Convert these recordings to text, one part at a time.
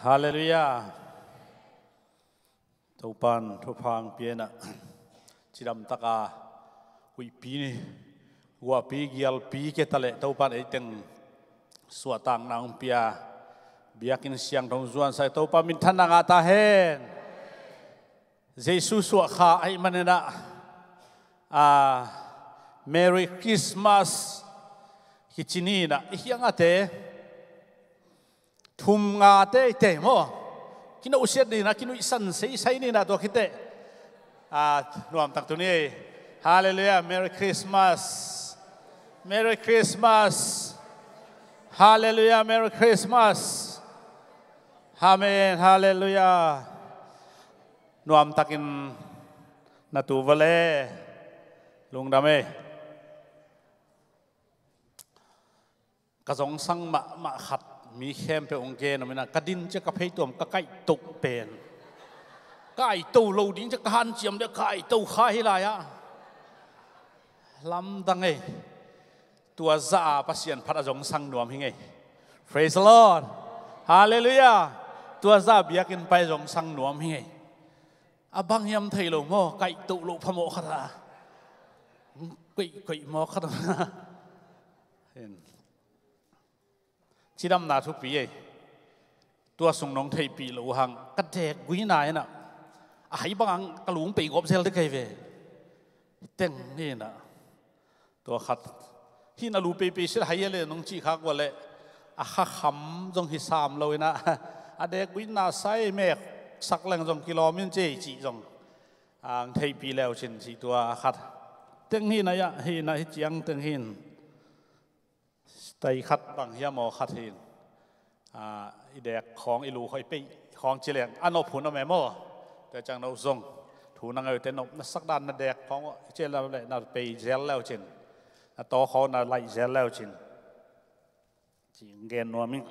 ฮาเลลูยาทุปันทุพังเปียนะจิดำตะกาหุยปีนี่หัวปีเกียลปีเกตเลทุปันไอเต็งสวดต่างนางเปียเบียกินเสียงทงจวนใส่ทุปันมินทันนางอาตาเฮนเจสุสวดข้าไอมันนะMerry Christmas คิดนี่นะอีกอย่างอะเตทุ่มงาเตเตโมคิดว่าอุเสดนี่นะคิดว่าสันเสียใช่นี่นะตัวคิดเตรวมตั้งตัวนี้ Hallelujah Merry Christmas Merry Christmas Hallelujah Merry Christmas Amen Hallelujah รวมตั้งกินนาตูวเล่ลุงดำกระสงสังมาขัดมีเข้มไปองเกนมินะกระดินจะกระเพยตัวมกระไก่ตุกเป็นไก่ตูเราดิ้งจะการเจียมเด็กไก่ตูข้าให้ไรอะลำดังไงตัวซาปัสยันพัดสงสังนวมยังไง Praise the Lord Hallelujah ตัวซาเบียกินไปสงสังนวมยังไงบางยามไทยเราโม่ไก่ตูเราพโมขตากุยหมอขนาดนั้นที่ดำนาทุกปีตัวส่งน้องไทยปีหลวงกระเดกกุยนายน่ะไอ้บางกระหลุงปีกบเซลได้ไงเว้เต็งนี่น่ะตัวขัดที่นาลูปีเสียหายเลยน้องจีข้ากว่าเลยข้าขำจงฮิสามเลยนะเด็กกุยนาใส่แม่สักแรงจงกิโลมิลเจจีจงไทยปีแล้วเช่นสีตัวขัดเต็งหินนะหินนะเจียงเต็งหินไตขัดบางเฮียมอขัดหินเด็กของอิลูคอยไปของเจริญอันนบผุนเอาแม่โม่แต่จังเราส่งถูนังเอาแต่นบสักด้านนั่นเด็กของเจริญเลยน่าไปเจริญแล้วจินต่อเขาน่าไล่เจริญแล้วจินจิงเกนนัวมิง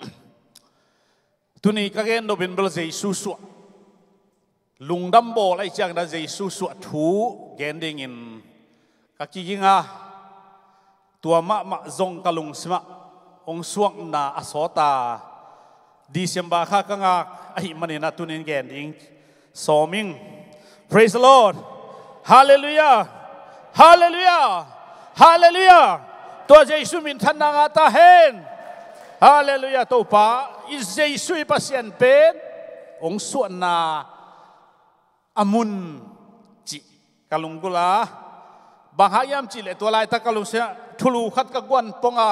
ตุนี้ก็เกนโดเป็นเบลเจสุสวลุงดัมโบไล่จังได้เจสุสวถูเกนดิ่งินก็คิดง่ะตัวมะจงกะลุงสมะองสวงนาอสตาดิเซมบาข้ากังอาไอ้มันนี่นะตุนินแกนดิงสอมิง Praise the Lord Hallelujah Hallelujah Hallelujah ตัวเยซูมินทันนางาตาเฮน Hallelujah ตัวป้าอิเยซูปัสยันเป็นองสวงนาอามุนจิกะลุงกุลาบางหายามจิเลตัวลายตะกลุเสียทุลูขัดกะกวนปงอา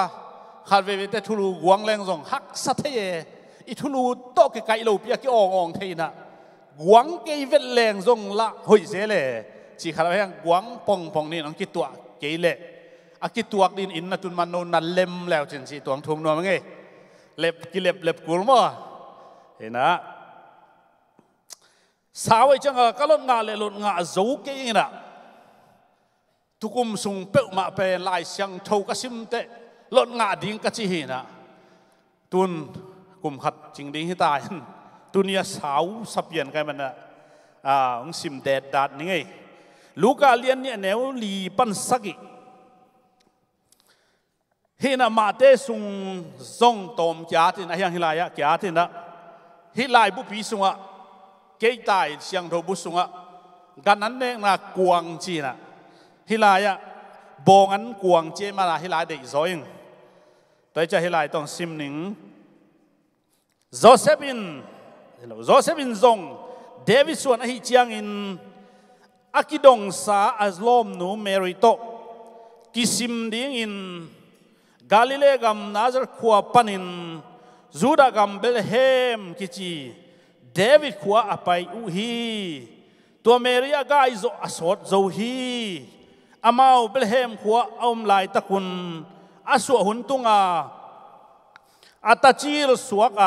ขัดเวเตทุลูกวางแรงส่งฮักสัตย์อีทุลูโตกไก่ลูปียกิอ่องเทนะกวางเกยเวแรงส่งละหอยเสเลจีขัดไปยังกวางปองนี่น้องกิตัวเกยเละอากิตัวดินอินนัตุนมันโนนันเล็มแล้วจนสีตัวทุ่มนัวมั้งไงเล็บกิเล็บกุลมั้งเห็นนะสาวไอ้จังก็ลดงาเลยลดงาโจเกยนะทุกุมสุงเปิลมาเป็นลายเสียงทูกสิมเตลดงาดิ้งกัจจินะตุนกุมขัดจริงดิ้งที่ตายตุนยาสาวสับเปลี่ยนกันมันนะองสิมเดดดัดนี่ไงลูกาเลียนเนี่ยแนวลีปันสักิเฮนะมาเตสุงซงตอมจ้าที่นะยังฮิลายะจ้าที่นะฮิลายบุปีสุงะเกยตายเสียงทูบุสุงะกันนั้นเนี่ยนะกวางจีนะฮิลายะบงอันกวงเจมาลาฮิลายเด็กซอยงแต่จะฮิลายต้องซิมหนิงโจเซฟินซงเดวิดส่วนอหิจียงอินอากิดงซาอัลลอมนูเมริโตกิซิมดิงอินกาลิเลกัมนาซาร์ขัวปันินจูดากัมเบลเฮมกิจีเดวิดขัวอภัยอุฮีตัวเมริยากายโซอสดโจฮีอามาเบลเฮมขัวอมลายตะกุนอาสวหุนตุงอาตาจีรสวก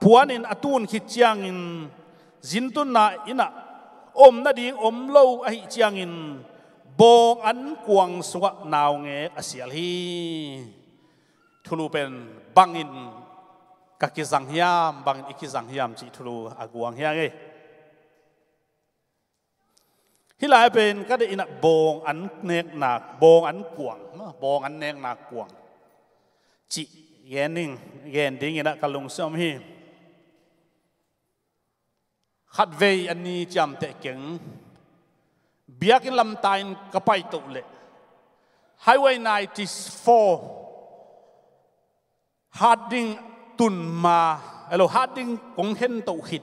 พวนินอตูนขิดจียงอินจินตุนนาอินะอมนาดิงอมโลอหิจียงอินบงอันกวงสวะนาวเงอเสียลีทุลูเป็นบังอินกักิสังฮิยามบังอิกิสังฮิยามจิทุลูอากวงเฮียงฮิลายเป็นก็ได้อินะบงอันเนกหนักบงอันกวงบงอันเนกหนักกวงจิเย็นนิ่งเย็นดิ้งอินะกะลุงเสมฮี khát về anh ni chạm tệ kính biết cái lâm tai cái bay tụ lệ Highway 94 Harding tuần mà hello Harding cũng hen tụ hít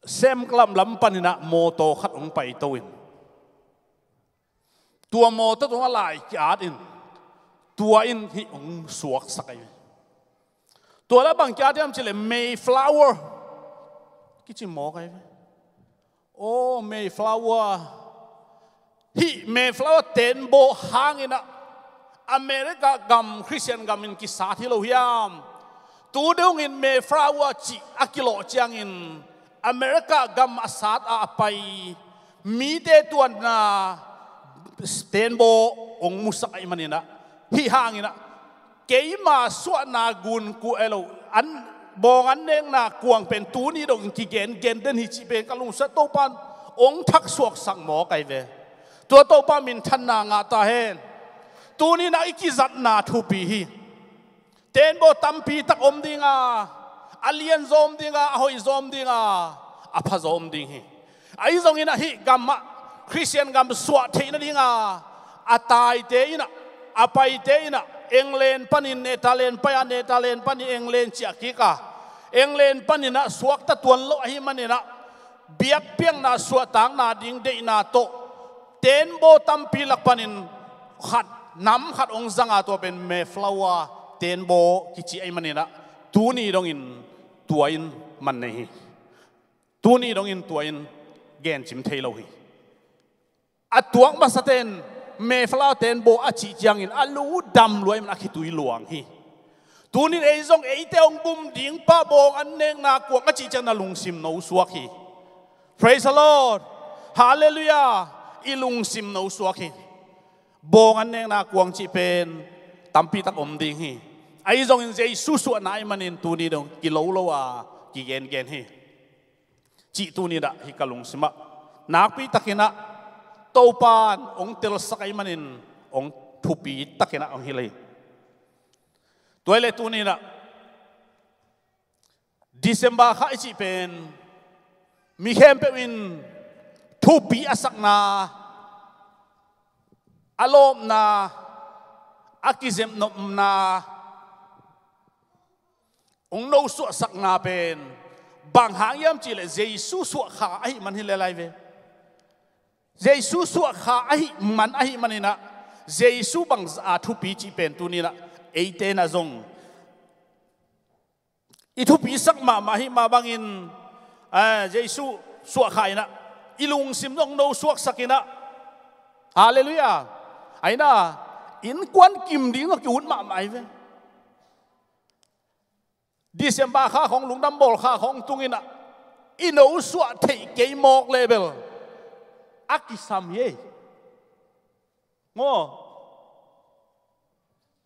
xem cái lâm panina mô tô khát ông bay tụ in tua mô tô tung lại cái in tua in hi ông suộc sắc ấy tua là bằng cái em chỉ là Mayflower cái gì mô cái oh Mayflower hi Mayflower tên bộ hang in America gam Christian gam in kisah hi lo hiam tu deung in Mayflower chi akilo chiang in America gam asat a pai mi te tuan na tên bộ ong musak ai manina hi hang ina keima suat na gun ku elo an bong an neng na kuang pen tu ni dong ki gen den hi chi pen kalung sa to pan ong thak suak sang mo kai ve tua to pa min than na nga ta hen tu ni na ikizat na thu pi hi ten bo tam pi tak om dinga alien zom dinga hoi zom dinga apha zom ding hi ai zong ina hi gamma Christian gam suat the na dinga atai te ina apai te ina England panin Netherlands pa Netherlands pani England chi akika England panina suak ta tuan lo hi manina biak piang na suatang na ding de na to ten bo tam pilak panin khat nam khat ong zanga to ben Mayflower ten bo kichi ai manina tu ni dong in tuain man nei tu ni dong in tuain gen chim thei lo hi atuang masaten Mayflower ten bo achi chiang in alu dam luai man akitui luang hi tunin ei zong ei teong bum ding pa bong an neng na kuang achi chang na lungsim no suak hi praise the Lord hallelujah ilung sim no suak hi bong an neng na kuang chi pen tampi tak om ding hi ai zong in jei su su nai manin tu ni dong ki lo lo a ki gen hi chi tu ni da hi kalung sima nak pi takina to pan ong tel sakai manin ong thupi takina ong hilai toilet tu ni na December khai chi pen mi hem pe win thupi asak na alom na akizem nom na ong no su sak na pen bang hang yam chi le Jesus su kha ai man hi le lai ve Jesus su kha ai man ai manina Jesus bang a thupi chi pen tu ni na eite na zong itu pisak ma hi ma bangin Jesus su kha ina ilung sim dong no suak sakina hallelujah aina in kwan kim ding ki un ma mai ve December kha khong lungdam bol kha khong tungina ino suak thei ke mok level akisam ye ngo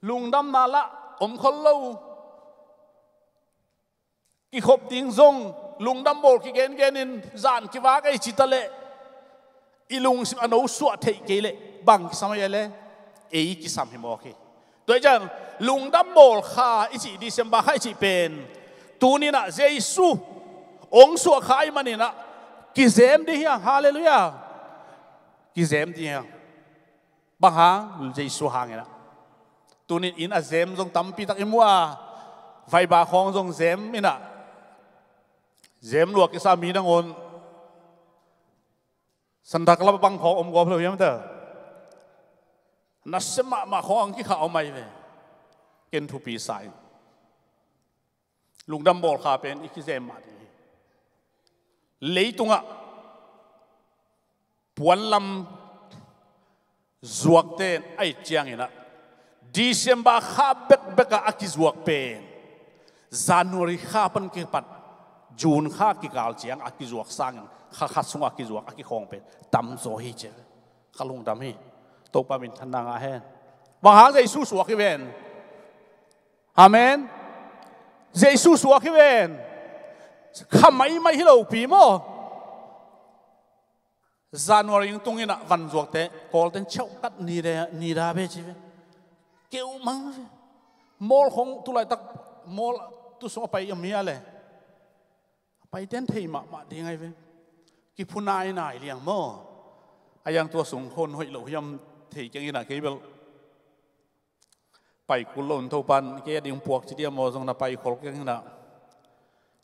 lungdam na la om khol lo ki khop ding zong lungdam bol ki gen in zan ki wa kai chitale ilung sim ano suat thei ke le bang samaya le ei ki sam hi mo ki toy jang lungdam bol kha ichi December khai chi pen tu ni na Jesu ong su khai manina ki zem di hiang hallelujah ki zem di hiang bang ha Jesu hangena tunin in a zem zong tampi tak imwa vai ba khong zong zem ina zem luak ki sa mi nang on sandak la bang khong om go phlo yam ta na sema ma khong ki kha omai ve ken thu pi sai lungdam bol kha pen iki zem ma di leitunga puan lam zuak ten ai chiang ina December kha beka akizuak pen January kha pan ki pat June kha ki gal chiang akizuak sang kha sunga akizuak aki khong pen tam zo hi che khalung dam hi to pa min thanang a hen bang hang Jesus suak ki ven amen Jesus suak ki ven khamai mai hi lo pi mo January tungina van zuak te kol ten chau kat ni da be chi kêu mang mol không tu lại tak mol tu so pai yam ya le ไปเต้นเทมาดีไงเว้ยกิพูนายนายเลี้ยงมั่วไอ้ยังตัวสูงคนหอยหลุยำเทจังยี่น่ะกี่เบลไปกุลนทุปันเกี่ยดิ่งพวกจีเดียมอทรงน่ะไปขอกันน่ะ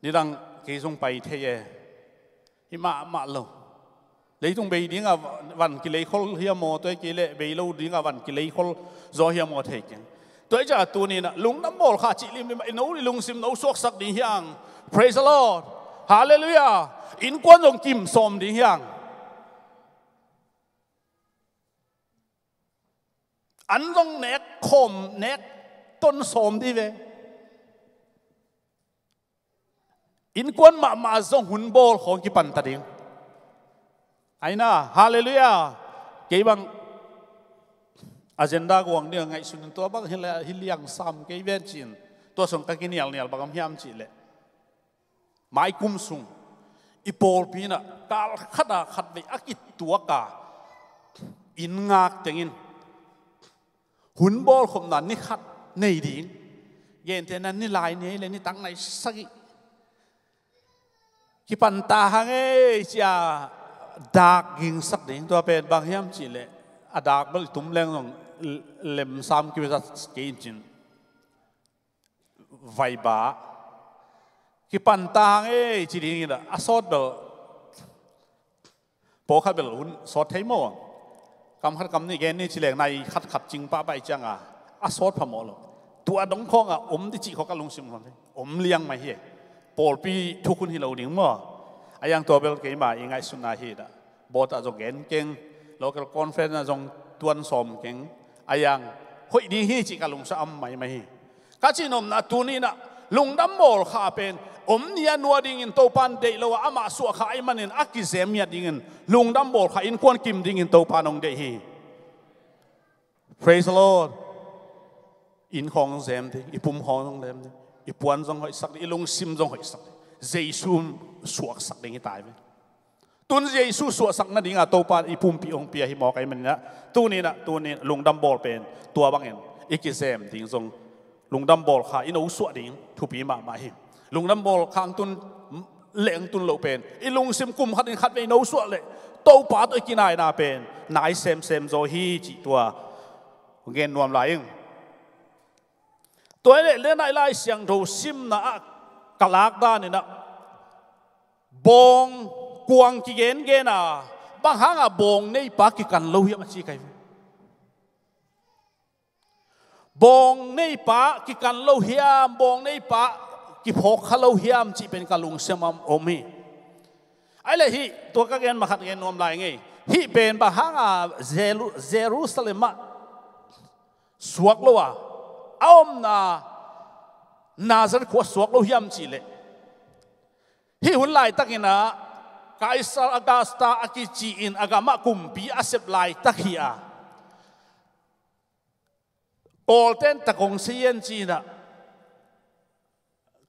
นี่ดังกี่ทรงไปเที่ยหิมาโลเลยตรงไปดิ่งอ่ะวันกิเลสคนเฮียมอตัวกิเลสไปโลดิ่งอ่ะวันกิเลสคนรอเฮียมอเทจังตัวจ้าตัวนี้น่ะลุงน้ำมอลข้าจิลิมไอ้หนูลุงซิมหนูสวกสักดิ่งยัง praise the Lord hallelujah อินกวนจงกิมสมดิ่งยังอันต้องเน็กคมเน็กต้นสมดีเวอินกวนมาส่งหุ่นโบลของกิปันตัดเองไอ้น่ะฮาเลลูยาเกี่ยบังอาเจนดากวางเนี่ยไงสุนตัวบังฮิเลียงซ้ำเกี่ยเวนจินตัวส่งตะกินเนี่ยบังฮิมจิเละไม้กุมซุงอีโปลปีน่ะกาลขัดไปอากิตัวกาอินงากจังอินหุ่นบอลขมนั้นนี่ขัดในดิ่งเย็นเท่านั้นนี่ลายนี้เลยนี่ตั้งในสักที่ปันตาหังจะดากยิงสักดิ่งตัวเป็นบางอย่างจีเลยดากบริตุ้มแรงลงเล็มซ้ำกิจวัตรเกินจินไวบ้าที่ปันตาหังจีดิ่งนี่ละสอดเบลโปขัดเบลหุ่นสอดไทยมั่วกำขัดกำนี่แกนี่ชิเลงในขัดจริงป้าไปจังอาสอดพมอลตัวดงคงที่จีเขากำลังซิมคนเลี้ยงมาเฮียปอลปีทุกคนที่เราดิ้งมั่วไอ้ยังตัวเบลเกี่ยมายังไงสุนัขเฮียบอตอาจจะเก่ง local conference อาจจะตัวนสมเก่งไอ้ยังเฮ้ยดีเฮียจีกำลังซ้ำไม่เฮียก็จีนมนะตัวนี้นะลุงดำมอลข้าเป็นเนี่ยนัวดิ่งอินโตปันเดลว่าอามาสัวข้าไอ้มันอินอักกิเซมียดิ่งอินลุงดำบอลข้าอินควนกิมดิ่งอินโตปันองเดฮี praise the Lord อินของเซมดิอีปุ่มของตรงเซมดิอีปวนตรงหอยสักอีลุงซิมตรงหอยสักเจสุสวกสักดิ่งตายไปตุนเจสุสวกสักนั่นดิ่งอ่ะโตปันอีปุ่มปีองเปียหิมอกไอ้มันนะตัวนี้ลุงดำบอลเป็นตัวบางเอ็นอีกิเซมดิ่งตรงลุงดำบอลข้าอินเอาสวดดิ่งทุปีมาหิลุงดำบอลข้างตุนเลี้ยงตุนเหลวเป็นอีลุงซิมกุมขัดขัดไปโน้สวดเลยโตป่าตัวกินายนาเป็นนายเซมโซฮีจีตัวเงินรวมหลายตัวนี้เล่นนายไล่เสียงถูซิมนะกลากด้านนี่นะบงกวางกิเกนนะบางครั้งบงในปากกิกันโลหิตมันชี้ใครบงในปากกิกันโลหิตบงในปากกิพกขลุ่ยามจีเป็นกะลุงเสมอมีไอ้เลยฮีตัวก็เงินมาขัดเงินนวมลายไงฮีเป็นบางครั้งเยรูซาเล็มสวกโลวะเอานาซาเรตขวดสวกโลหิมจีเลยฮีหุ่นลายตักอินะไกซาอากาสตาอากิจีอินอากามากุมปีอาเซบลายตักฮีอาโกลเทนตะกงเซียนจีนะ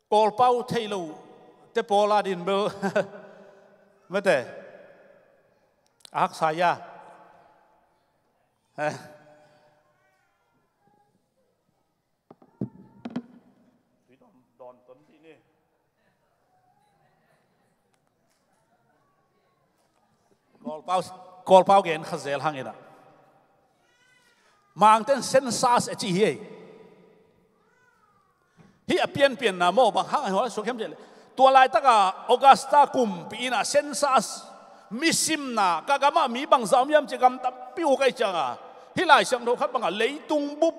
โกลเป้าเทลูเตโปลาดินเบลไม่แต่อักษายากอลเป้าเกณฑ์ขจรหังอินะมังเต้นเซนซัสจีเฮฮีเปลี่ยนนะโมบางครั้งหัวสุเข้มเจเลยตัวลายตะกาออกัสตากุมปีน่ะเซนซัสมิซิมนะกากามามีบางสามยามจะกำตับปิวกันจังฮีลายเสียงทุกขัดบางเลยตุงบุบ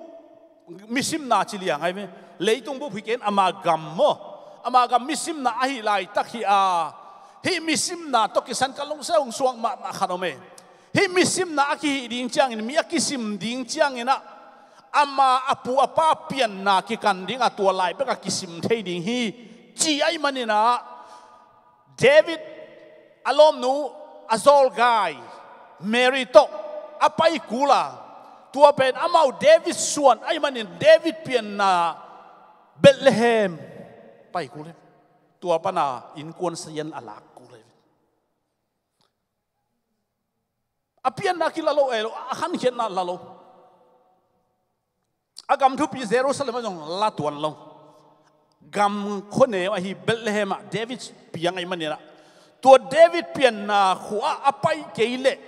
มิซิมนะจิเลียงไงไหมเลยตุงบุบพิเกนอามากรรมมิซิมนะฮีลายตักฮีมิซิมนะตกิสันกัลลงเซงสวงมาขนมฮีมิซิมนะอากิดิ่งจังอินมีอากิซิมดิ่งจังอินะอามาอปูอป้าเปลี่ยนนากิกันดิ่งตัวลายเป็นอากิซิมเทดิ่งฮีจีไอมันนี่นะเดวิดอารมณ์นูอาโซลกายเมริโตอไปกูล่ะตัวเป็นอามาเดวิดส่วนไอมันนี่เดวิดเปลี่ยนนาเบธเลเฮมไปกูเลยตัวปนาอินกวนเซียนอลากกูเลยอเปียนนาคิลาโลเอโลขันเขียนนาลาโลอากำทุปีเซโรสเลมจงลาตวนลง gam khone a hi Bethlehem David piang ai manina tua David pian na khua apai keile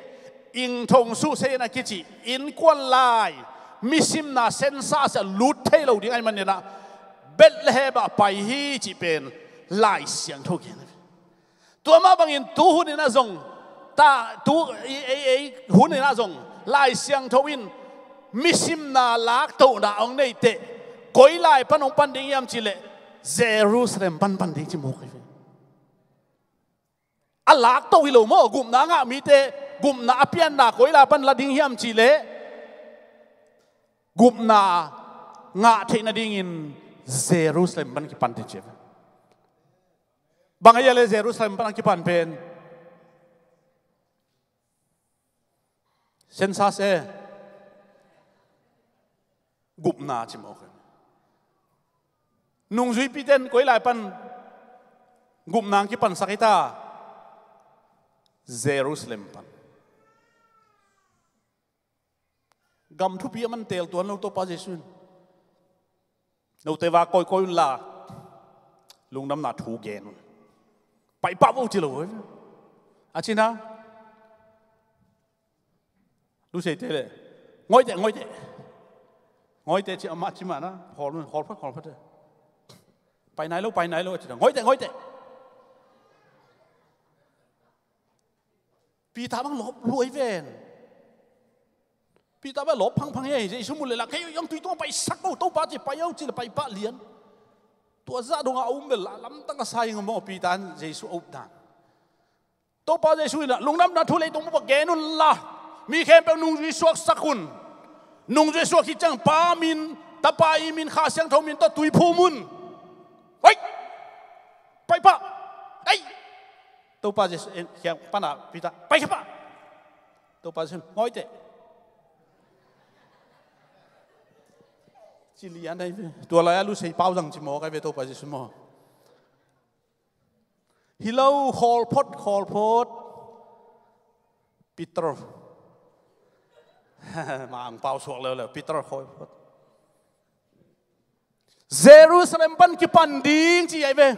ing thong su se na kichi in kwan lai misim na sensa sa lut thei lo ding ai manina Bethlehem apai hi chi pen lai siang tho gen tua ma bangin tu hun na zong ta tu hun na zong lai siang tho in misim na lak to na ong nei te koi lai pan ong pan ding yam chi le Jerusalem pan ding chi mo kai a lak to hi lo mo gum na nga mi te gum na apian na koi la pan la ding yam chi le gum na nga the na ding in Jerusalem pan ki pan te che bang ya le Jerusalem pan ki pan pen sensa se gum na chi mo kai nung zui piten koi lai pan gum nang ki pan sakita Jerusalem pan gam thu pi man tel tuan lo to pa jesun no te va koi la lung nam na thu gen pai pa vô chi lo a chi na lu sei te le ngoi te chi ama chi ma na hol pha teไปไหนแล้วจีน่ะง่อยแต่ปีตาบังหลบรวยเวนปีตาบังหลบพังเฮ้ยสมมุติเลยล่ะแค่ยังตุยต้องไปสักโต้ป้าจีไปเอาจีน่ะไปป้าเลียนตัวซาดงเอาเมล่ะล้ำตั้งกระไซงมอปีตาเยซูอุบดานโต้ป้าเยซูน่ะลงน้ำนาทุเลตรงมาแกนุนล่ะมีแค่เป็นนุ่งจีสวกสักคนนุ่งจีสวกที่จังป้ามินตาป้าอีมินข้าเสียงทมินตัวตุยพูมุนเฮ้ยไปปะไอ้ตัวป้าจะเขียนป้าหน้าปีตาไปแค่ปะตัวป้าจะง่อยเตะจิลีอันไหนตัวอะไรรู้สึกเป้าจังจิโมกันไปตัวป้าจะสมอฮิโลคอลพอดปีเตอร์มาอังเป้าสวกเลยปีเตอร์คอลพอดJerusalem pan kipan ding chi ai ve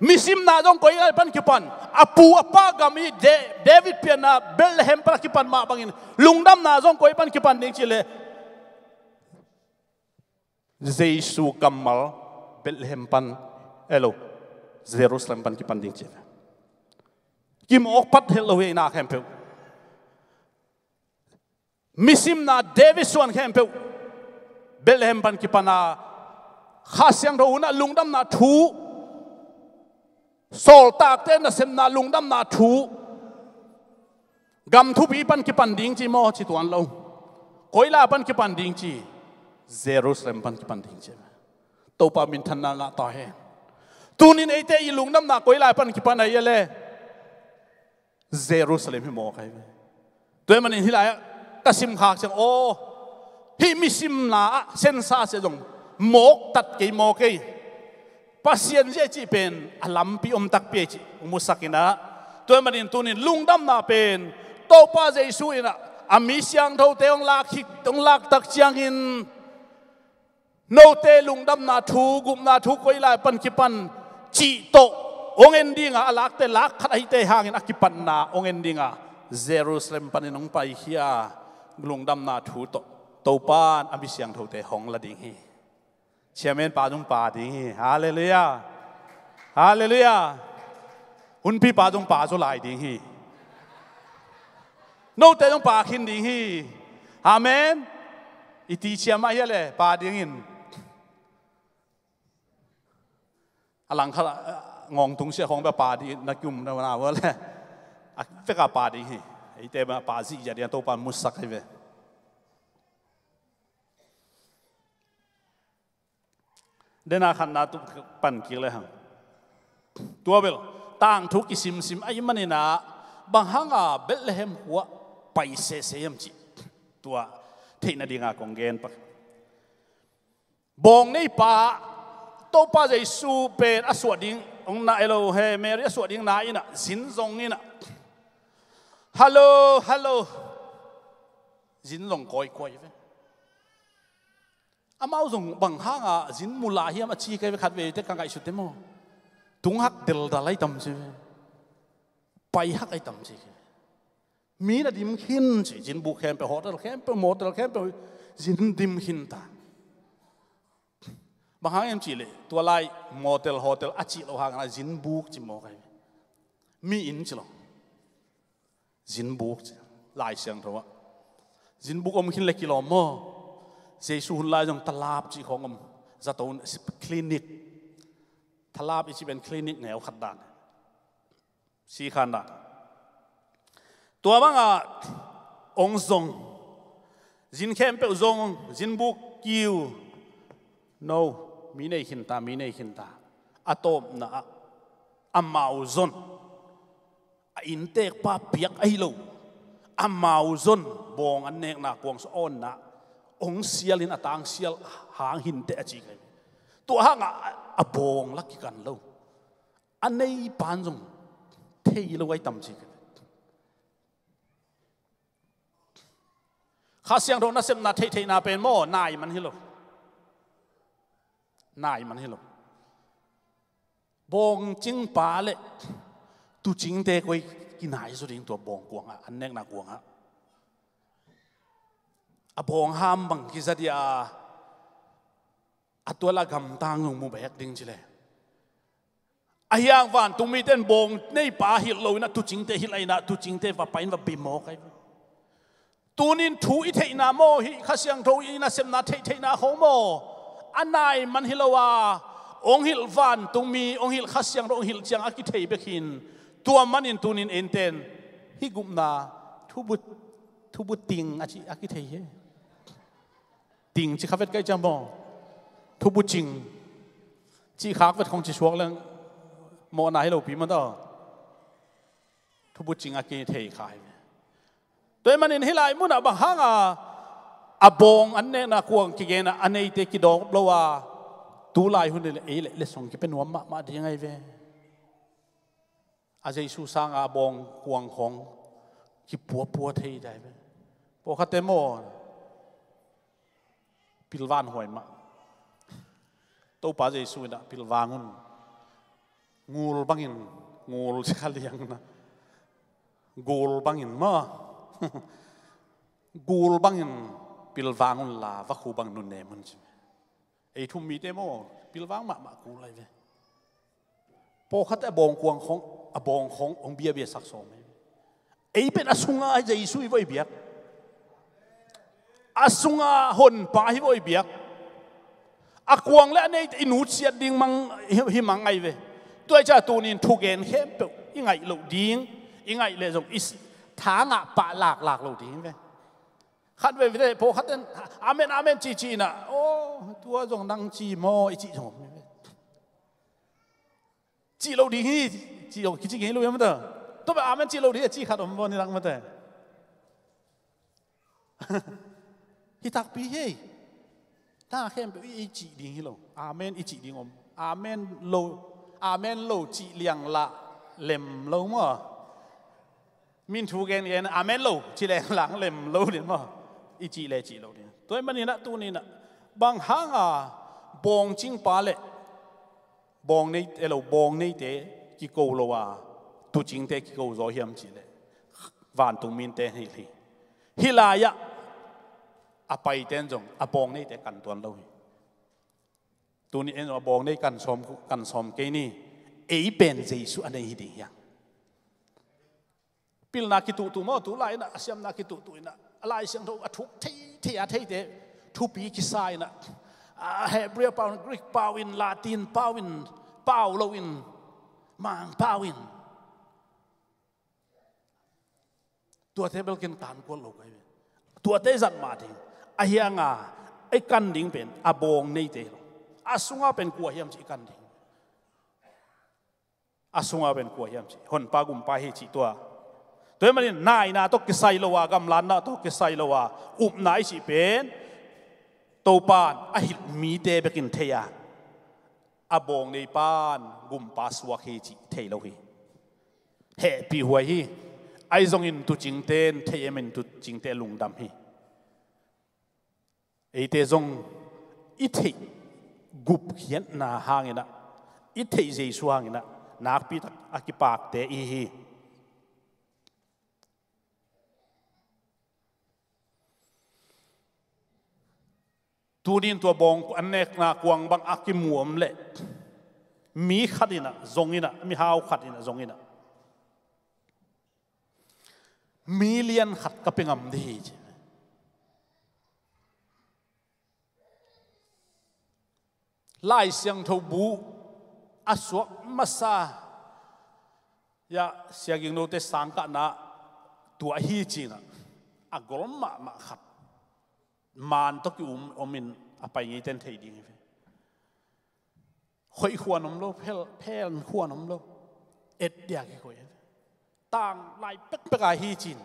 misim na dong koi ai pan kipan apu apa gami David piana Bethlehem pan kipan ma bangin lungdam na dong koi pan kipan ding chi le Jesu kamal Bethlehem pan elo Jerusalem pan kipan ding chi kim ok pat hello we na khem pe misim na David suan khem pe Bethlehem pan kipanaข้าเสียงเราหน้าลุงดำนาทูโซลตากเต้นน่ะเซมนาลุงดำนาทูกำทุบีปันกิปันดิ้งจีมอจิตวันเราคอยลาปันกิปันดิ้งจีเยรูซาเล็มปันกิปันดิ้งจีตัวปามินทันนางต่อเหตูนินไอเตยลุงดำนาคอยลาปันกิปันไอเล่เยรูซาเล็มให้มอใครตัวมันนี่ที่ไรก็ซิมขากจังโอที่มิซิมนาเซนซาเซจงหมกตัดกี่หมกกี่ภาษาเจจีเป็นอลัมปีตักเปียจีมุสักินะตัวมันนี่ตัวนี้ลุงดำนาเป็นโตป้าเจสุยนะอามิเสียงเท่าเตองลากหิกต้องลากตักเชียงหินโนเตลุงดำนาทูกุมนาทูก็อีลายปันกิปันจีโตองเอ็นดิ้งอ่ะลากเตลากขัดให้เตหางอินอักิปันนาองเอ็นดิ้งอ่ะเยรูซาเล็มปันน้องไปเฮียลุงดำนาทูโตป้าอามิเสียงเท่าเตหงละดิ้งฮีเชื่อเมนป่าจงป่าดีฮาเลลูยาฮาเลลูยาหุ่นพี่ป่าจงป่าจุลายดีฮีโน้ตแต่จงป่าขินดีฮีอาเมนอิติเชื่อมาเยอะเลยป่าดีหินอลังขางงตุงเสียของแบบป่าดีนักยุ่มนะวันนั้นเลยเฟกป่าดีฮีไอเตมาป่าซีจะเดียนโตป่ามุสักให้เวเดินอาคันนาตุปันกี่เลยฮะตัวเบลต่างทุกอิซิมไอ้มันนี่นะบางครั้งเบลเลเฮมหัวไปเสียมจิตัวที่นาดีงากงเกนปะบองในป่าโตป่าใจสูเป็นอสวดิงองนาเอโลเฮเมริอสวดิงนาอินะสินทรงนี่นะฮัลโหลสินทรงคอยเว้อ amau zong bang hanga zin mula hiam achi kai khat ve te kangai su te mo tung hak del dalai tam chi pai hak ai tam chi mi na dim hin chi jin bu khem pe hotel khem pe motel khem pe jin dim hin ta bang hang em chi le tua lai motel hotel achi lo hang na jin buk chi mo kai mi in chi lo jin buk lai siang thawa jin buk om hin le kilo mo Jesu hun lai jong talap chi khong om zaton clinic talap ichi ben clinic ngeu khat dan si khan da tua banga ong zong jin khem pe zong jin buk kiu no mi nei hin ta atom na amau zon a in tek pa piak ai lo amau zon bong an nek na kuang so on na ong sial in atang sial hang hin te achi kai to hang a bong laki kan lo anei pan jong thei lo wai tam chi kha siang ro na sem na thei na pen mo nai man hi lo bong ching pa le tu ching te koi ki nai so ding to bong kuang a an nek na kuang a abong ham bang kizadia atwala gam tang ng mu bek ding chile ayang van tumi ten bong nei pa hil lo na tu ching te hil ai na tu ching te va pain va bimo kai tunin thu I thei na mo hi khasyang tho I na sem na thei na ho mo anai man hilowa ong hil van tumi ong hil khasyang ro ong hil chang aki thei bekin tua manin tunin enten hi gumna thu but ting aki thei he ting chỉ khát vết cái chăm bò thu bút chinh chỉ khát vết không chỉ xuống lên mò nãy lâu bí mà đó thu bút chinh cái thầy khai tôi mà nên hi lại muốn bằng hang bong anh này na cuồng cái na anh ấy thì cái đó lâu tu lại hơn này lại xong cái bên nuông mà đi ngay về Giêsu sang bong cuồng khong cái bùa thầy đấy bùa khát tem mò pilvan hoài mà tàu pa Jesu na pilvangun ngul bangin ngul sekaliang na gol bangin ma gol bangin pilvangun la vakhu bang nun ne mun chi ei thum mi te mo pilvang ma ku lai ve po khat bong kuang khong ong bia sak so me ei pen asunga Jesu voi biak asunga hon pa hi voi biak akwang le nei inu chiat ding mang hi mang ai ve toi cha tunin thugen khem pe ingai lo ding ingai le jong is thanga pa lak lo ding ve khat ve ve po khat amen chi na o tua jong nang chi mo chi jong chi lo ding hi chi jong chi ngi lo yam da to ba amen chi lo ding chi khat om bo ni lang ma ta hitak pi he ta khem pe I chi ding hi lo amen I chi ding om amen lo chi liang la lem lo mo min thu gen amen lo chi liang lang lem lo din mo I chi le chi lo din toy mani na tu ni na bang hanga bong ching pa le bong nei elo bong nei te ki ko lo wa tu ching te ki ko zo hiam chi le van tung min te hi la ya apai ten jong abong nei te kan tuan lo tu ni en abong nei kan som ke ni ei pen Jesu anei hi ding yang pil na ki tu mo tu lai na asiam na ki tu na alai siang tho athuk thei te thu pi ki sai na Hebrew pau Greek pau in Latin pau lo in mang pau in tua te bel ken kan ko lo kai tua te zat ma ding ahianga ai kan ding pen abong nei te asunga pen kwa hiam chi kan ding asunga pen kwa hiam chi hon pa gum pa hi chi tua toy manin nai na to kisai lo wa gam lan na to kisai lo wa nai chi pen to pan a hit mi te bekin theya abong nei pan gum pa suak hi chi thei lo hi he pi huai hi ai zong in tu ching ten thei emen tu ching te lung dam hi ei te zong ít thì gục hiện na hàng na ít thì dây xuang na nạc pi akipak te hi tunin tua bong anek na kuang bang akimuam le mi khadina zongina mi hau khadina zongina million khat kapengam di lai siang thau bu aswa masa ya siaging no te sangka na tua hi china agol ma khat man to ki omin apai ngi ten thei ding khoi khuanom lo phel khuanom lo et dia ki khoi tang lai pek peka hi chin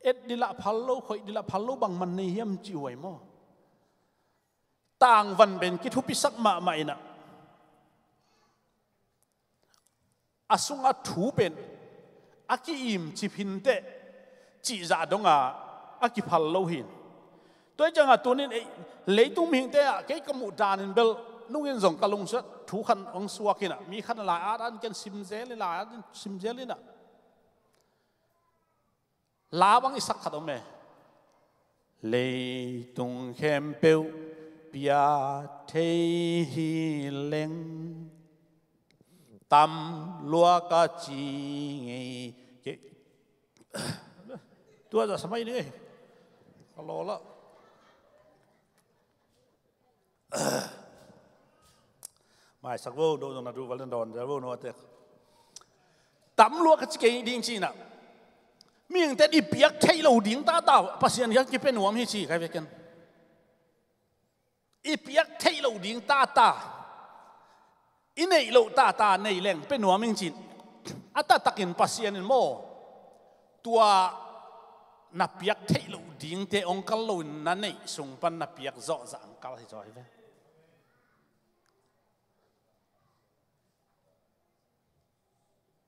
et dila phallo khoi dila phallo bang man nei hiam chi hoi mo tang van ben ki thu pisak ma mai na asunga thu ben aki im chi phin te chi za donga aki phallo hin tôi chẳng là tuần này lấy tung mình thế à cái công vụ đàn in bel nung in dòng kalung sét thú khăn ông suak kia nè mi khăn là ăn cái sim dễ lên là ăn sim dễ lên nè lá băng sắc khát ông mẹ lấy tung khem bel bia thei hi leng tam lua ca chi nghe cái tôi giờ sao này alo là mai sắc vô đồ na đồ valen đòn ra vô nó thế tắm lúa cái đinh chi nào miếng tết đi biếc thay lâu đinh ta tao pasien yang cái bên nuông hi chi cái việc kia đi biếc thay lâu đinh ta in này lâu ta này leng bên nuông mình chi ata takin pasien mo tua na biếc thay lâu đinh te ông cal lâu na này sung pan na biếc rõ ràng cal thì rồi vậy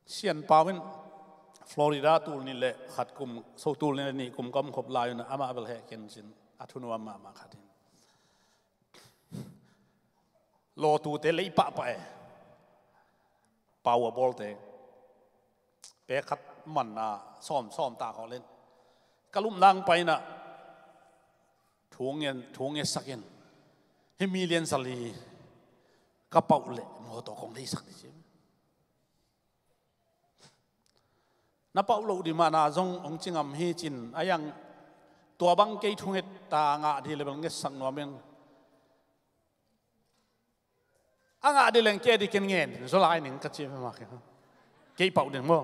sian pawin Florida tool ni le khat kum so tool ni kum kam khop lai na ama bel he ken sin athunu ama ma khatin lo tu te lei pa pa e powerball te pe khat man na som ta ko len kalum nang pai na thung yen sakin he million sali ka pau le mo to kong dei sak ni na pau lo di mana zong ong chingam hi chin ayang tua bang ke thunget ta nga di le bang nge sang no men anga di leng ke di ken ngen zo lai ning ka chi ma ke pau ding mo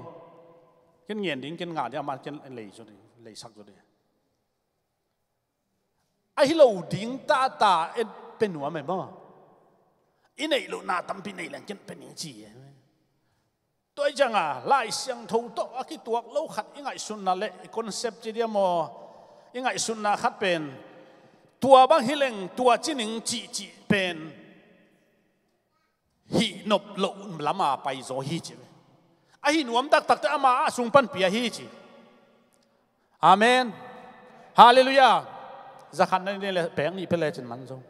ken ngen ding ken nga dia ma ken lei zo di lei sak zo di ai lo ding ta en pen wa me mo inei lo na tam pi nei leng ken pen ning chi tôi chẳng lại sang thâu to cái tuộc lâu khát ingай sun na lệ concept chỉ đi mo ingay sun na khát pen tua bang hileng tua chỉ nín chỉ pen hi nộp lộ lắm à bay gió hi chỉ ai nuông tắc tắc ta mà sung pan pia hi chỉ amen hallelujah za khát này là bèn ni pele chân man zong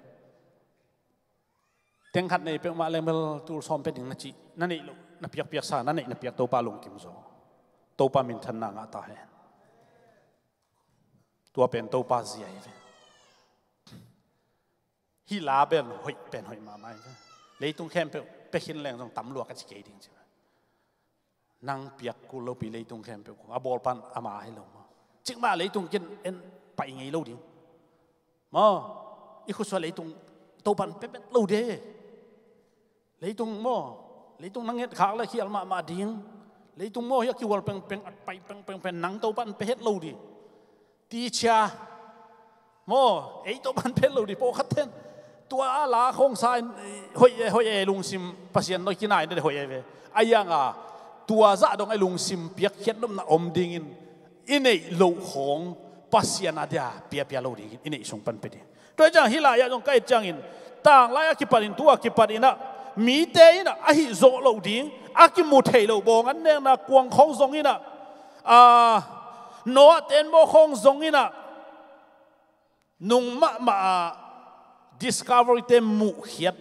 tiếng khát này bèn mà lên bel tu som pen na chỉ na này lộ na piak sa na na piak to pa long kim zo to pa min than na nga ta he tua pen to pa zia hi la ben hoi ma mai lấy tung khem pe hin leng jong tam luak ka chi ke ding chi nang piak ku lo pi lấy tung khem pe ku a bol pan ama he lo ma chik ma lấy tung ken en pai ngai lo ding mo i khu so lấy tung to pan pe lo de lấy tung mo lấy tung năng hết khác là khi mà điên lấy tung mua hết khi vào peng năng tàu pan pe hết lâu đi ti cha mo ấy tàu pan pe lâu đi po khát thêm tua lá không sai hồi lùng sim pasien nói khi này để hồi về ai à tua ra đông ai lùng sim biếc hết lắm na điên in ấy lâu khong pasien ada pia lâu đi in ấy sung pan pe đi tôi chẳng hi lại trong cái chẳng in tang lại khi parin tua khi parin na mi te na a hi zo lo ding a ki mu thei lo bong an neng na kuang khong zong ina no ten mo khong zong ina nung ma discovery te mu hiat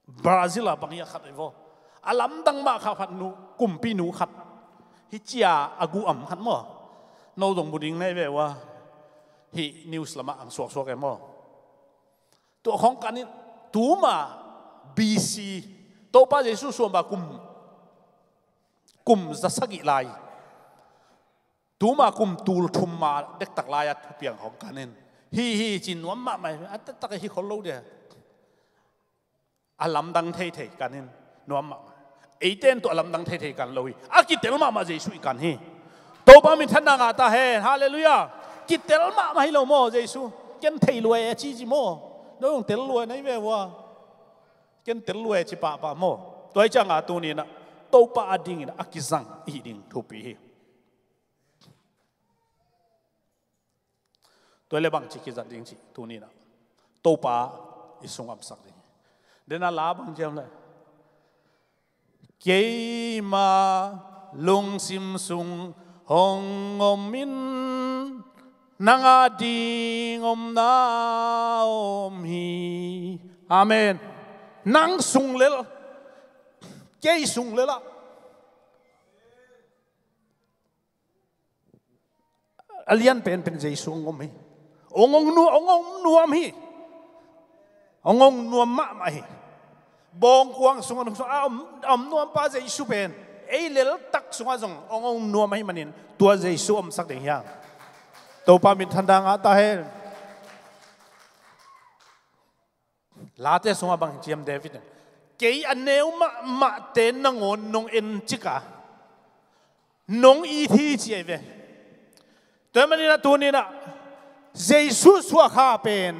Brazil bang ya khat evo alam dang ma kha phat nu kumpi nu khat hi chia agu am khat mo no dong buding nei ve wa hi news lama ang suak suak mo to khong kan ni tu ma BC to pa Jesu so ba kum za sagi lai tu ma kum tul thum ma dek tak lai at piang khong kan nen hi chin wam ma mai at tak hi kholo de alam dang thei thei kan nen nuam ma ei ten to alam dang thei thei kan loi a ki tel ma Jesu kan hi to pa min than nga ta he hallelujah ki tel ma hi lo mo Jesu ken thei lue chi mo no yong tel lue nei ve wa ken tel lue chi pa mo toi chang a tu ni na to pa ading in akizang i ding thu pi hi toi le bang chi ki zat ding chi tu ni na to pa i sung am sak ding den a la bang jam le ke ma lung sim sung hong om min nanga ding om na om hi amen nang sung le ke sung le la alian pen Jesu ngom hi ongong nuam hi ongong nuam ma hi bong kuang sung am nuam pa Jesu pen ei lel tak sunga jong ongong nuam hi manin tua Jesu om sak ding yang to pa min thandang ata he late sunga bang chiam David ke aneu ma ten nangon nong en chika nong i thi chi ve to mani na tu ni na Jesu suwa kha pen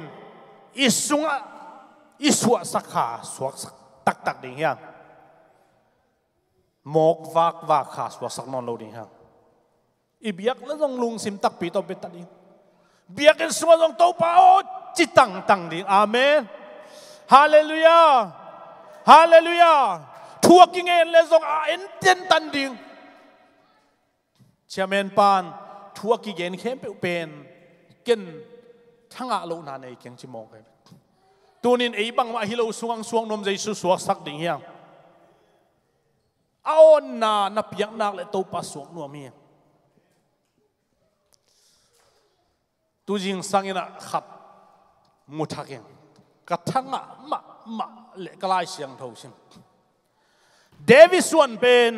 isunga iswa sakha suak tak tak ding yang mok vak kha suak sak non lo ding yang ibiak la jong lung sim tak pi to bet ta ding biak en suwa jong to pa o chi tang ding amen hallelujah hallelujah thua king en le jong a en ten tan ding chamen pan thua ki gen khem pe pen ken thanga lo na nei keng chi mok tunin ei bang ma hi lo suang nom Jesu suak sak ding hiang aon na piak nak le to pa suak nuam mi tu jing sangina khat mu thakeng ka thanga ma le kalai siang tho sim David suan pen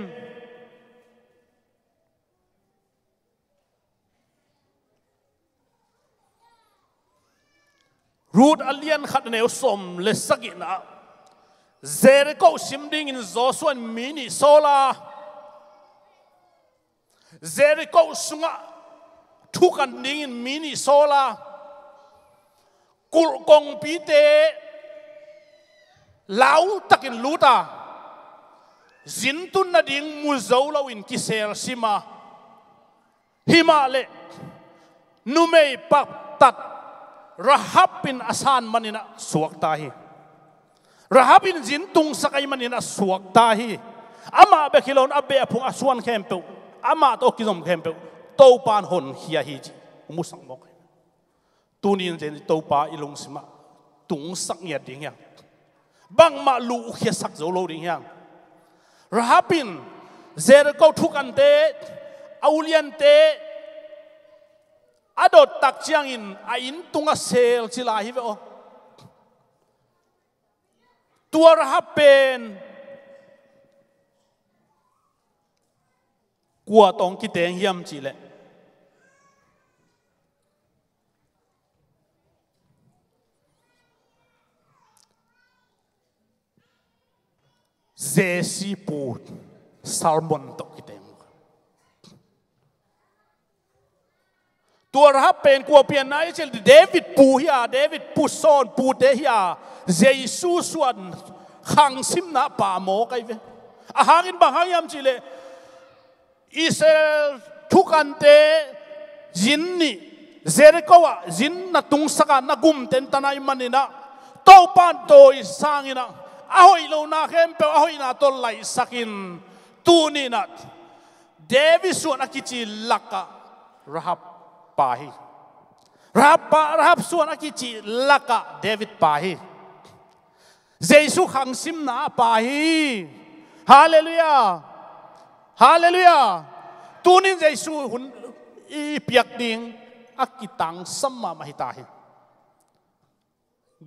Ruth alian khat ne som le sagina Jericho simding in Joshua mini sola Jericho sunga thukan ding in mini sola kul kong pite lau takin luta zintun na ding muzolo in kisel sima himale numei pak tat Rahabin asan manina suak tahi Rahabin zintung sakay manina suak tahi ama bekilon abe apung asuan kempeu ama to kizom kempeu to pan hon hiya hiji musang mok tunin zen to pa ilung sima tung sak nya ding yang bang ma lu khia sak zo lo ding yang Rahabin Jericho thukan te aulian te adot tak chiang in a in tunga sel chila hi ve o tuar happen kwa tong ki teng hiam chi le Jesi pu salmon tok ki teng tuar happen kwa pian nai chel David pu son pu te hia Jesu suan khang sim na pa mo kai ve a hangin bang hayam chile Israel thukante jin ni Jericho wa jin na tung saka na gum ten tanai manina to pan to sangina ahoi lo na khem pe ahoi na to lai sakin tu ni na David suan akichi laka Rahab pahi rahab suan akichi laka David pa hi Jesu khang sim na pa hi hallelujah hallelujah tunin Jesu hun i piak ding akitang sama mahita hi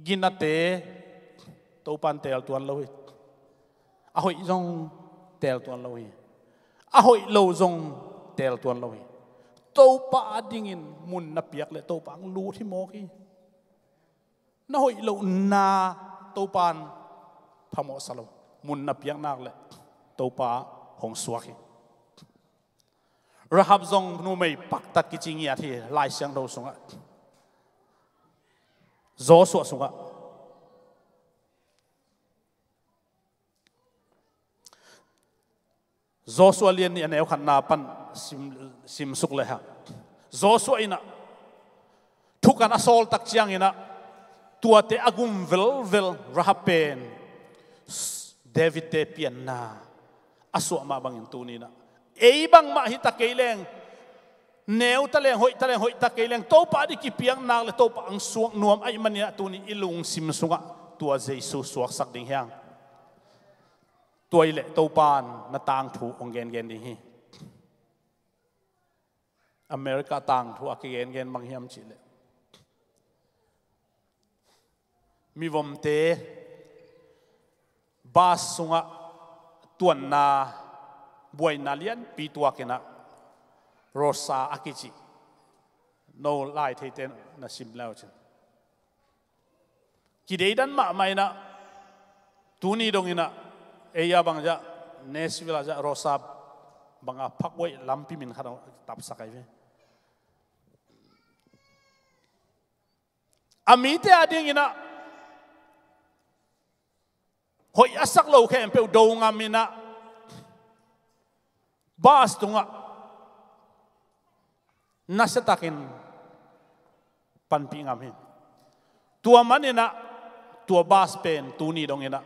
ginate to pan tel tuan lo hi ahoi jong tel tuan lo hi ahoi lo jong tel tuan lo hi to pa dingin mun na piak le to pa ang lu thi mo ki na hoi lo na to pan phamo salo mun na piak nak le to pa hong suak hi rahab jong nu mai pak tat ki chingia thi lai siang do sunga zo so sunga Joshua lian ni aneu khan na pan sim suk le ha Joshua ina thukan asol tak chiang ina tuate agum vel rahab pen David te pian na aso ma bangin tu ni na ei bang ma hi ta keileng neu ta leng hoi ta keileng to pa di ki piang nak le to pa ang suak nuam ai mania tu ni ilung sim sunga tua Jesus suak sak ding hyangตัวอิเล็ตัวปานนาต่างถูกองเกนดีฮีอเมริกาต่างถูกเกนบางเฮียมจิเลมีวมเตบาสสุงะตัวนาบวยนาเลียนปีตัวกันนะโรซาอากิจิโนไลท์เทเตนน่าซิมแล้วจังกิเดดันมาไม่นะตัวนี้ตรงนี้นะเอียบางจะเนสวิลาจะโรซาบางพักไว้ลำพิมินขนาดตับสักไอ้เว้อามีเตอดิ่งนะหอยสักโลแค่เปล่าดงอามีนะบาสตรงอ่ะนัสตักินปันปิงอามีตัวมันนี่นะตัวบาสเป็นตัวนี้ตรงนี้นะ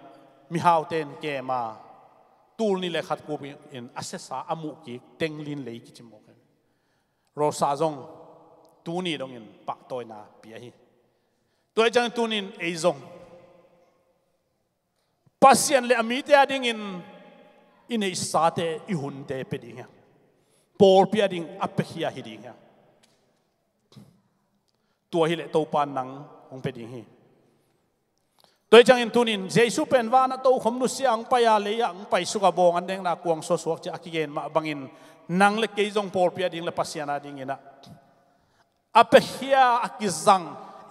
มีฮาวเตนเกมาตูลนี่เลยขัดกูเป็นอาเซสาอามุกิเต็งลินเลยกิจิมกันโรซาจงตูนี่ตรงนี้ปักตัวนาเปียฮีตัวจังตูนี่เอจงปัสยันเลยอมิเตอดิ่งอินอิสาเตอิหุนเตเปดิ่งฮะปอลเปียดิ่งอัปเปฮียฮิดิ่งฮะตัวฮิเลตัวปานนังองเปดิ่งฮีตัวจังอินทุนินเจสุเป็นวานะโตขมนุษย์ยังไปอะไรยังไปสุกบงอันเดงนักวงสวกจะกิเกนมาบังอินนังเล็กเกยจงปอลเปียดิ่งเลปัสยานาดิ่งอินะอัปเฮียอักิจัง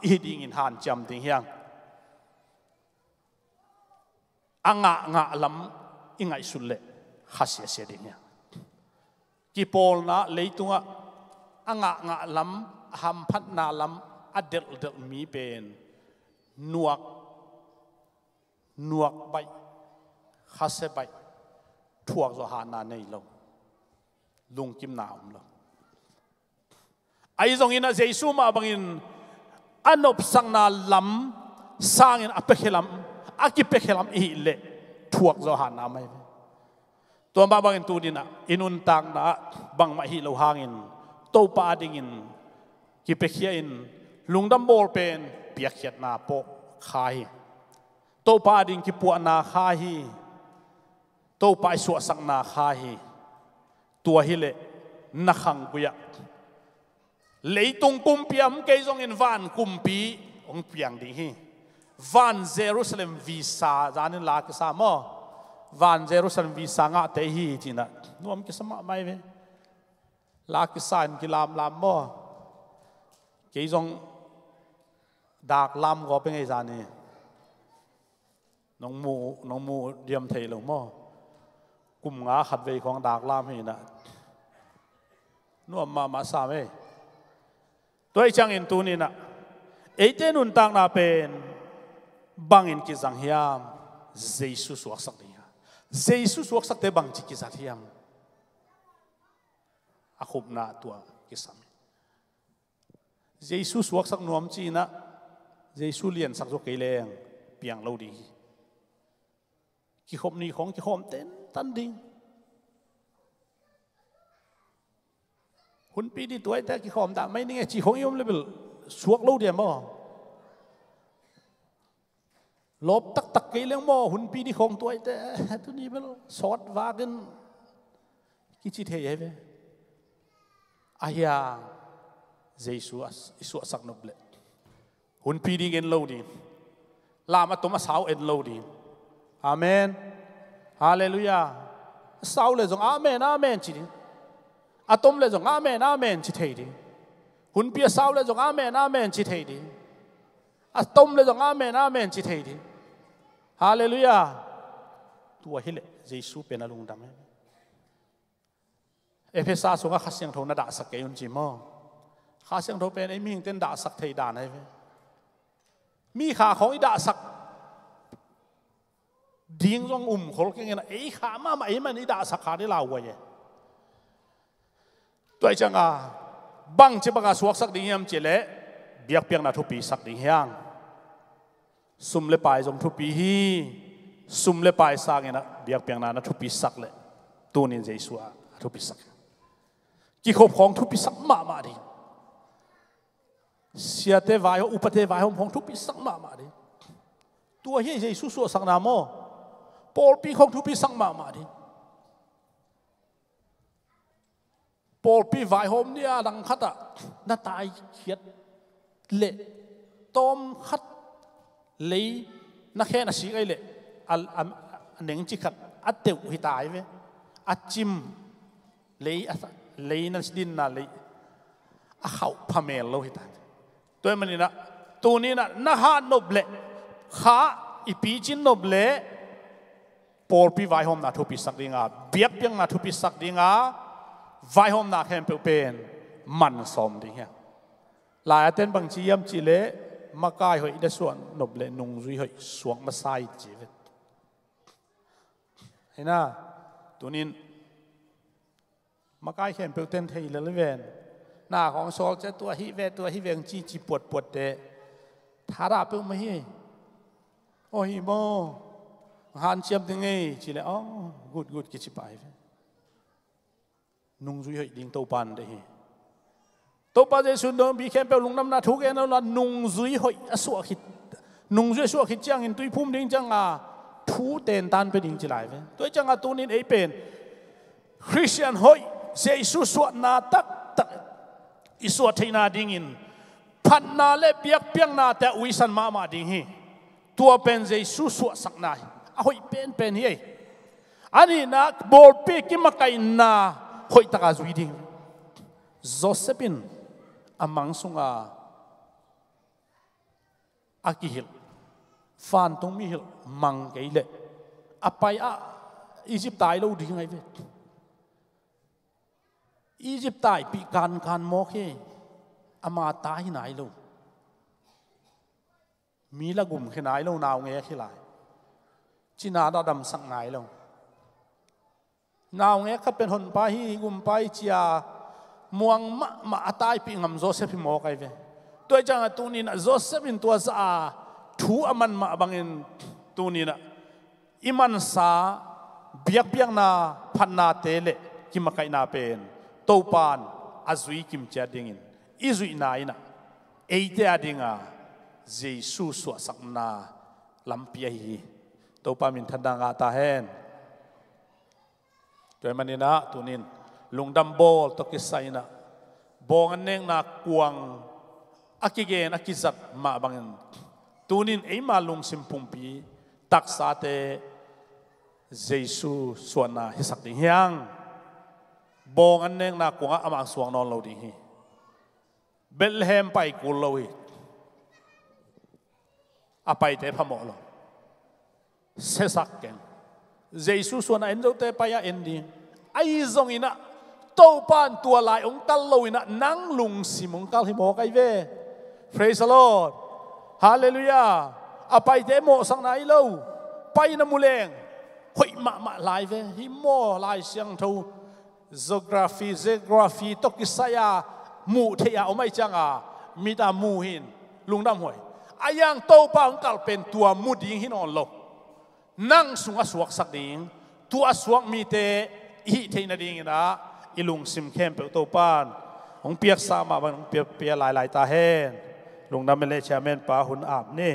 อีดิ่งอินหันจำดิ่งยังอ่างะลำอิงไงสุดเลยขัดเสียดิ่งยังกีปอลนะเลยตัวอ่างะลำฮัมพัดนาลำอเดลมีเป็นนวกใบขัดเสใบทั่วจะหานาในเราลุงกิมนาวเราไอ้ตรงนี้นะเจสุมาบังอินอันอบสังนาลำสร้างอินอัปเปเคลัมอากิเปเคลัมอีเล่ทั่วจะหานาไม่ตัวมาบังอินตูดินะอินุนตังนะบังมาฮิโลหางอินโตปาดิงินกิเปเคียอินลุงดัมโบลเป็นเปียกเขียดนาโปคายโตปาดิงกิปัวนาคาฮีโตปาสวสังนาคาฮีตัวฮิเลนักขังกุยะเลยตรงกุมพิมเกยจงอินวันกุมปีองเปียงดิฮีวันเยรูซาเล็มวีซ่าจานินลากิสามอวันเยรูซาเล็มวีซ่างะเตฮีจีน่ะนวมกิสมาไม่เวลากิสานกิลามมอเกยจงดากลามก็เป็นไงจานี่น้องมูเดียมเทลงมอกลุ่มงาขัดเวของดากลามนี่นะนัวมาสามตัวจังอินตูนี่นะเอเจนุนตังนาเป็นบังอินกิจังฮิามเจสุสวกสักเดียเจสุสวกสักเดบังจิกิจักฮิามอาคุบนาตัวกิสามเจสุสวกสักนวมจีนะเจสุเลียนสักตัวเกลงเปียงเราดีกิขมนี่ของกิขมเต้นตันดิงหุ่นปีนี่ตัวแต่กิขมด่าไม่นี่ไงจีของยมเลยเป็น สวกเราเดียมบ่ลบตักกี่เรื่องบ่หุ่นปีนี่ของตัวแต่ตัวนี้เป็นสอดวากันกิจเทียบอายาเจสุอิสุสักนบเลหุ่นปีนี่เงินเราดีลามาตัวมาสาวเอ็นเราดีอาเมนฮาเลลูยาสาวเลยจงอาเมนอาเมนจีดีอาตมเลยจงอาเมนอาเมนจีเทียดีหุ่นปีสาวเลยจงอาเมนอาเมนจีเทียดีอาตมเลยจงอาเมนอาเมนจีเทียดีฮาเลลูยาตัวฮิเลเจสุเป็นอารมณ์ดำเอเฟซัสส่งข้าเสียงโทนด่าสักเกยุนจิมอข้าเสียงโทเป็นไอ้มิ่งเต้นด่าสักเทด่าไหนเว้มีขาของไอ้ด่าสักดิ้งจงคนเก่งนะไอ้ขามาไอ้มันไอ้ด่าสักขาได้ลาวไว้ตัวจังบังจะบังสวกสักดิ้งยามเจเล่เบียกเปียงนาทุปีสักดิ้งยังซุ่มเล่ไปจงทุปีฮีซุ่มเล่ไปสักเงี้ยนะเบียกเปียงนาทุปีสักเล่ตัวนี้เจสัวทุปีสักกี่ขบของทุปีสักมาดิเสียเทวายอุปเทวายของทุปีสักมาดิตัวเฮียเจสุสักนามโปลปีของทุปีสักมาดิโปลปีวายหอมเนี่ยดังขัดอ่ะน่าตายเขียดเละต้มขัดเลยนักแค่นักสิไอเละอันหนึ่งจิขัดอัดเตวหิตายเว้ยอัดจิมเลยนั่นดินน่ะเลยเขาพเมลโลหิตายตัวมันนี่นะตัวนี้นะน่าหานบเละข้าอีปีจินนบเละปอลปีไวหอมนาทุปิสักดิ่งเบียบยังนาทุปิสักดิ่งไวหอมนาแค่เป็นมันสมดิ่งหลายเต้นบางทียามจีเละมากายหอยได้ส่วนนบเละนุ่งจุยหอยสวงมาใส่จีเวเห็นนะตัวนี้มากายแค่เป็นเทยเลยเวนหน้าของโซลจะตัวฮิเวงจีปวดเดะทาราเปิลไม่ให้โอ้ยโมหันเชียมถึงไงจีเลยอ๋อกูดกิจไปนุ่งจุยหอยดิ่งโตปันเด้โตปันจะสุดโดนบีแคมเปลลุงน้ำนาทุกเอ็นแล้วนุ่งจุยหอยสวกิดนุ่งจุยสวกิดจังอินตุยพุ่มดิ่งจังทูเต็นตันไปดิ่งจีไรตัวจังตัวนี้เป็นคริสเตียนหอยเจสุสวดนาตักอิสวดที่นาดิ่งอินพันนาเล็บเปียกนาแต่วิสันมาดิ่งฮีตัวเป็นเจสุสวดสักนายหอยเป็นเฮ้ยอันนี้นะบอลปีกิมาไกนาหอยตะกาจุยดิ่งโจเซฟินอามังสุงอากิฮิลฟันตรงมิฮิลมังเกลอไปอียิปต์ตายแล้วดิ่งไงเว้ยอียิปต์ตายปีการโมกเฮอามาตายไหนลูกมีละกุ่มแค่ไหนลูกนาวเงี้ยแค่ไรจีน่าดำสังไหนลูกนาวเงี้ยก็เป็นคนไปกุ่มไปเจียมวงมาตายปีงำโจเซฟิโมกไอ้เว้ยตัวจังตัวนี้นะโจเซฟินตัวซาทูอามันมาบังเอิญตัวนี้นะอิมันซาเบียงนาพันนาเตเลกิมาไกนาเป็นโตปานอาจุยกิมเจดิงินอิจุยนายนะเอเดียดิงเจสุสวสักนาลำเปียฮีโตปามินทันดังอาตาเฮนตัวมันนี่นะตัวนี้ลุงดัมโบตกิไซนะบองอันเนงนักกวงอากิเกนอากิจัดมาบังเอิญตัวนี้ไอ้มาลุงสิมพุมปีตักษาเตเจสุส่วนน่ะฮิสักดิ่งยังบองอันเนงนักกวงอามาสวงนอนเราดิ่งฮีเบลเลมไปกุลเราฮีอาไปเตะพม่าเราเสสักเก่งเจสุส่วนน่ะเอ็นโจเตไปยาเอ็นดีไอ้ทรงอินะโตปานตัวลายองค์กัลโลอินะนังลุงสิมองกัลฮิโมกไอเว่ Praise the Lord Hallelujah อาไปเตโมสังไหนเล่าไปน้ำมูเลงหอยมาลายเว่ฮิโมลายเสียงทู geography ตกิสยามูเทียเอาไม่จังมีตามูหินลุงดำหวยอายังโตปานกัลเป็นตัวมูดิ่งหินอ่อนโลนั่งสุงสวกสักดิ่งตัวสวกมีเตอีเทนดิ่งนะอิลุงซิมเข้มเปิลโตปานของเปียกสามาบังเปียลายตาเฮน lung nam le chairman pa hun ap ni